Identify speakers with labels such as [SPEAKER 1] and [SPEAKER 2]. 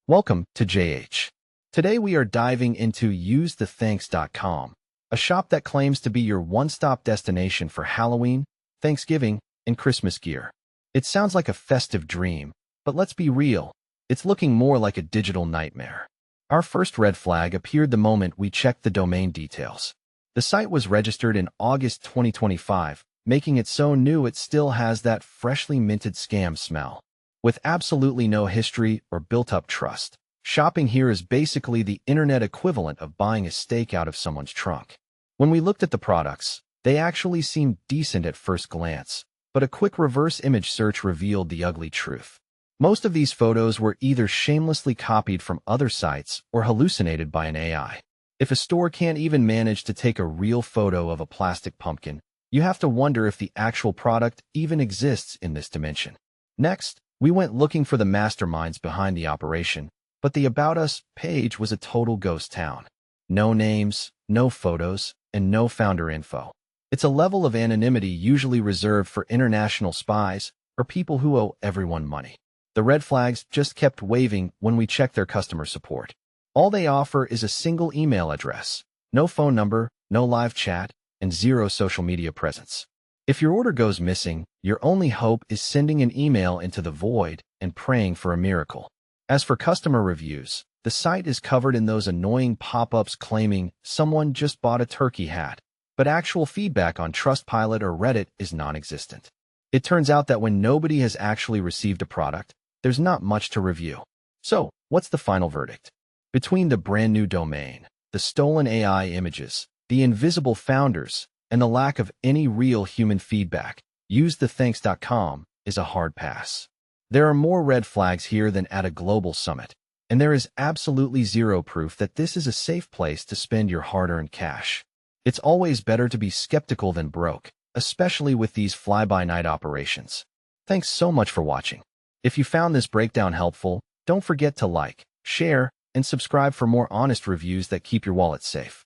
[SPEAKER 1] Welcome to JH. Today we are diving into usethethanks.com, a shop that claims to be your one-stop destination for Halloween, Thanksgiving, and Christmas gear. It sounds like a festive dream, but let's be real, it's looking more like a digital nightmare. Our first red flag appeared the moment we checked the domain details. The site was registered in August 2025, making it so new it still has that freshly minted scam smell. With absolutely no history or built-up trust, shopping here is basically the internet equivalent of buying a steak out of someone's trunk. When we looked at the products, they actually seemed decent at first glance, but a quick reverse image search revealed the ugly truth. Most of these photos were either shamelessly copied from other sites or hallucinated by an AI. If a store can't even manage to take a real photo of a plastic pumpkin, you have to wonder if the actual product even exists in this dimension. Next, we went looking for the masterminds behind the operation, but the About Us page was a total ghost town. No names, no photos, and no founder info. It's a level of anonymity usually reserved for international spies or people who owe everyone money. The red flags just kept waving when we checked their customer support. All they offer is a single email address, no phone number, no live chat, and zero social media presence. If your order goes missing, your only hope is sending an email into the void and praying for a miracle. As for customer reviews, the site is covered in those annoying pop-ups claiming someone just bought a turkey hat, but actual feedback on Trustpilot or Reddit is non-existent. It turns out that when nobody has actually received a product, there's not much to review. So, what's the final verdict? Between the brand new domain, the stolen AI images, the invisible founders, and the lack of any real human feedback, usethethanks.com is a hard pass. There are more red flags here than at a global summit, and there is absolutely zero proof that this is a safe place to spend your hard-earned cash. It's always better to be skeptical than broke, especially with these fly-by-night operations. Thanks so much for watching. If you found this breakdown helpful, don't forget to like, share, and subscribe for more honest reviews that keep your wallet safe.